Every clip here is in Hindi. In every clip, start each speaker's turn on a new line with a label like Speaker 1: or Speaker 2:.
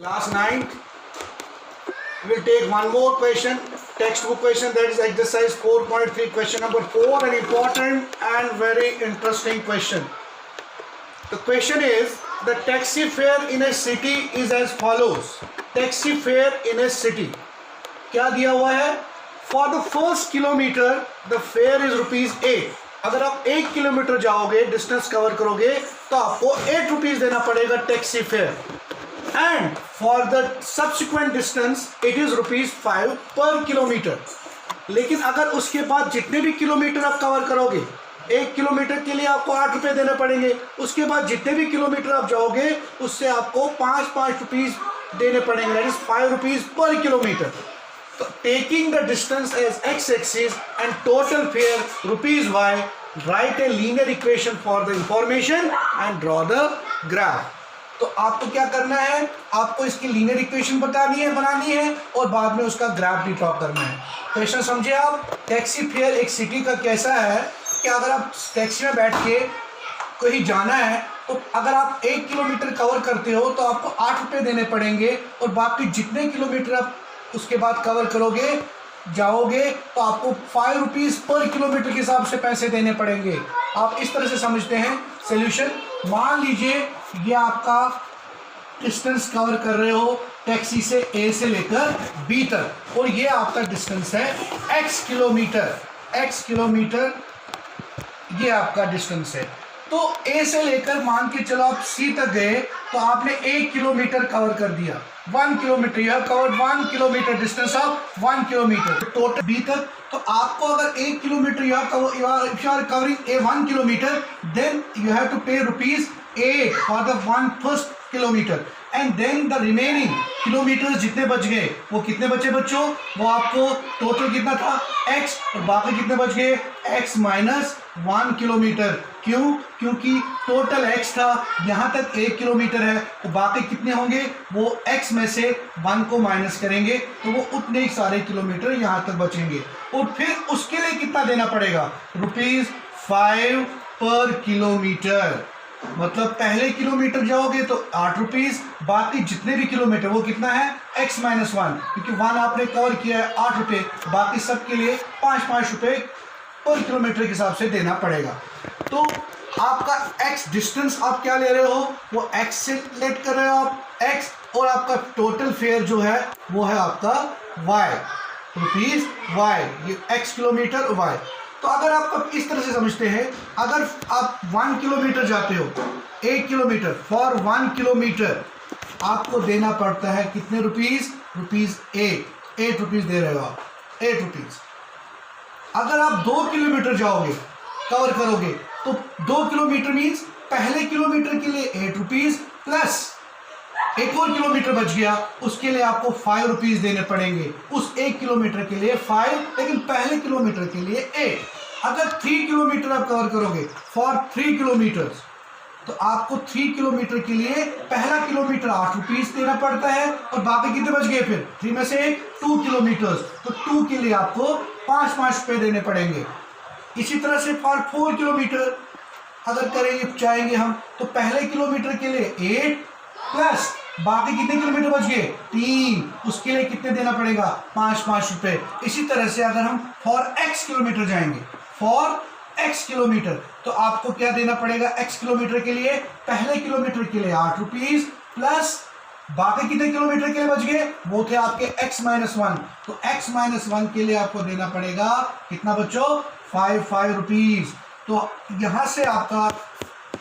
Speaker 1: Class 9, we will take one more question, textbook question, that is exercise 4.3, question number 4, an important and very interesting question. The question is, the taxi fare in a city is as follows. Taxi fare in a city. क्या दिया हुआ है? For the first kilometer, the fare is ₹8. अगर आप 1 किलोमीटर जाओगे, डिस्टेंस कवर करोगे, तो आपको 8 रुपीज देना पड़ेगा taxi fare. And for the subsequent distance it is ₹5 per kilometer. लेकिन अगर उसके बाद जितने भी किलोमीटर आप कवर करोगे, 1 किलोमीटर के लिए आपको 8 रुपये देने पड़ेंगे. उसके बाद जितने भी किलोमीटर आप जाओगे उससे आपको 5 रुपीज देने पड़ेंगे, that is 5 rupees per kilometre. तो taking the distance as x axis and total fare ₹y, write a linear equation for the information and draw the graph. तो आपको क्या करना है, आपको इसकी लीनियर इक्वेशन बनानी है और बाद में उसका ग्राफ भी ड्रॉ करना है. क्वेश्चन समझे आप. टैक्सी फेयर एक सिटी का कैसा है कि अगर आप टैक्सी में बैठ के कहीं जाना है तो अगर आप 1 किलोमीटर कवर करते हो तो आपको 8 रुपये देने पड़ेंगे और बाकी जितने किलोमीटर आप उसके बाद कवर करोगे जाओगे तो आपको 5 रुपीज़ पर किलोमीटर के हिसाब से पैसे देने पड़ेंगे. आप इस तरह से समझते हैं. सोल्यूशन, मान लीजिए ये आपका डिस्टेंस कवर कर रहे हो टैक्सी से ए से लेकर बी तक और ये आपका डिस्टेंस है x किलोमीटर ये आपका डिस्टेंस है. तो ए से लेकर मान के चलो आप सी तक गए तो आपने 1 किलोमीटर कवर कर दिया. 1 kilometre, you have covered 1 kilometre, distance of 1 kilometre total B तक. तो आपको अगर 1 kilometre you are covering a 1 kilometre, then you have to pay ₹8 for the 1 first kilometre and then the remaining kilometres जितने बच गए वो कितने बचे बच्चों, वो आपको टोटल कितना था x और बाकी कितने बच गए x माइनस 1 किलोमीटर. क्यों? क्योंकि टोटल x था, यहाँ तक 1 किलोमीटर है तो बाकी कितने होंगे, वो x में से 1 को माइनस करेंगे तो वो उतने ही सारे किलोमीटर यहाँ तक बचेंगे. और फिर उसके लिए कितना देना पड़ेगा, ₹5 पर किलोमीटर. मतलब पहले किलोमीटर जाओगे तो 8 रुपीज, बाकी जितने भी किलोमीटर वो कितना है x माइनस 1, क्योंकि 1 आपने कवर किया है 8 रुपये, बाकी सब के लिए 5 रुपये पर किलोमीटर के हिसाब से देना पड़ेगा. तो आपका x डिस्टेंस आप क्या ले रहे हो, वो x से लेट कर रहे हो आप x, और आपका टोटल फेयर जो है वो है आपका y, ₹y, ये x किलोमीटर y. तो अगर आप इस तरह से समझते हैं, अगर आप 1 किलोमीटर जाते हो, 1 किलोमीटर, फॉर 1 किलोमीटर आपको देना पड़ता है कितने रुपीस, ₹8 रुपीज दे रहे हो आप, 8 रुपीज. अगर आप 2 किलोमीटर जाओगे कवर करोगे तो 2 किलोमीटर मीन्स पहले किलोमीटर के लिए 8 रुपीज प्लस एक और किलोमीटर बच गया उसके लिए आपको 5 रुपीज देने पड़ेंगे. उस 1 किलोमीटर के लिए 5, लेकिन पहले किलोमीटर के लिए 8. अगर 3 किलोमीटर आप कवर करोगे फॉर 3 किलोमीटर्स तो आपको 3 किलोमीटर के लिए पहला किलोमीटर 8 रुपीज देना पड़ता है और बाकी कितने बच गए, फिर 3 में से 2 किलोमीटर्स, तो 2 के लिए आपको 5 रुपये देने पड़ेंगे. इसी तरह से फॉर 4 किलोमीटर अगर करेंगे चाहेंगे हम तो पहले किलोमीटर के लिए 8 प्लस बाकी कितने किलोमीटर बच गए 3, उसके लिए कितने देना पड़ेगा 5 रुपये. इसी तरह से अगर हम फॉर x किलोमीटर जाएंगे, फॉर x किलोमीटर, तो आपको क्या देना पड़ेगा x किलोमीटर के लिए, पहले किलोमीटर के लिए 8 रुपीज प्लस बाकी कितने किलोमीटर के लिए बच गए, वो थे आपके x माइनस 1, तो x माइनस 1 के लिए आपको देना पड़ेगा कितना बच्चों, 5 रुपीज. तो यहां से आपका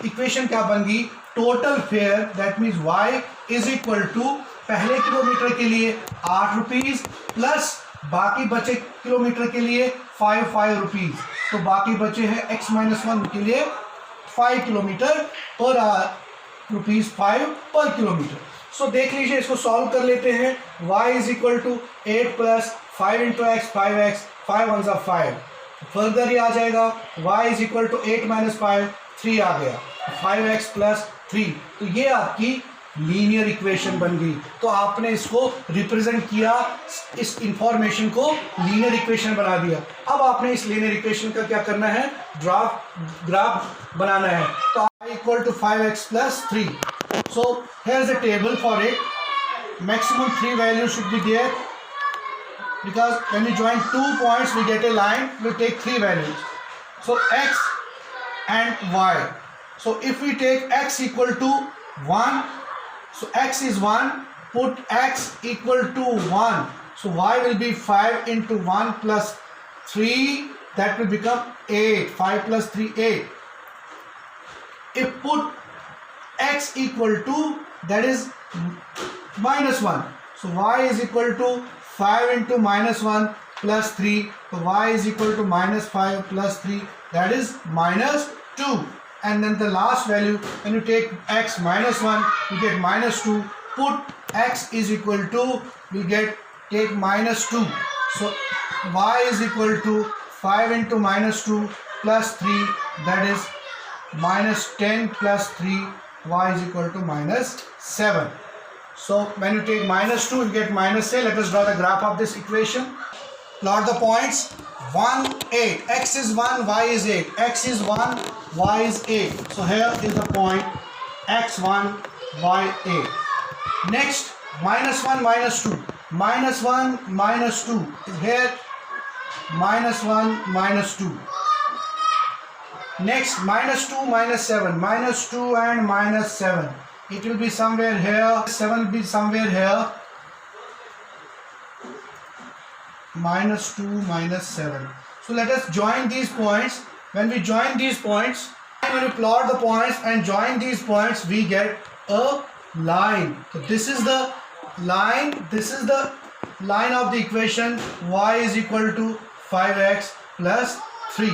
Speaker 1: इक्वेशन क्या बन गई, total fare that means y is equal to पहले किलोमीटर के लिए 8 रुपीज प्लस बाकी बचे किलोमीटर के लिए 5 रुपीज. तो बाकी बचे हैं x माइनस 1 के लिए 5 किलोमीटर और ₹5 पर किलोमीटर. सो देख लीजिए, इसको सॉल्व कर लेते हैं. y is equal to 8 plus 5 into x, 5x, 5 1 जा 5, फर्दर ये आ जाएगा y is equal to 8 minus 5, 3 आ गया, 5x प्लस 3. तो ये आपकी लीनियर इक्वेशन बन गई. तो आपने इसको रिप्रेजेंट किया, इस इंफॉर्मेशन को लीनियर इक्वेशन बना दिया. अब आपने इस लीनियर इक्वेशन का क्या करना है, ग्राफ बनाना है. तो y equal to 5x plus 3. So here is a table for it. maximum 3 values should be there, because when we join 2 points we get a line. We take 3 values, so x and y. So if we take x equal to 1, so x is 1, put x equal to 1, so y will be 5 into 1 plus 3, that will become 8. 5 plus 3, 8. If put x equal to, that is minus 1, so y is equal to 5 into minus 1 plus 3, so y is equal to minus 5 plus 3, that is minus 2. And then the last value, when you take x minus 1, you get minus 2. Put x is equal to, we get, take minus 2. So y is equal to 5 into minus 2 plus 3, that is minus 10 plus 3, y is equal to minus 7. So when you take minus 2, you get minus 8. Let us draw the graph of this equation. Plot the points. 1, 8. X is 1, y is 8. X is 1, y is 8. So here is the point x1, y8. Next, minus 1, minus 2. Minus 1, minus 2. Here, minus 1, minus 2. Next, minus 2, minus 7. Minus 2 and minus 7. It will be somewhere here. 7 will be somewhere here. Minus 2, minus 7. So let us join these points. When we join these points, when we plot the points and join these points, we get a line. So this is the line. This is the line of the equation y is equal to 5x plus 3.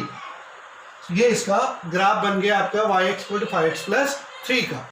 Speaker 1: So ये इसका ग्राफ बन गया आपका y equal to 5x plus 3 का.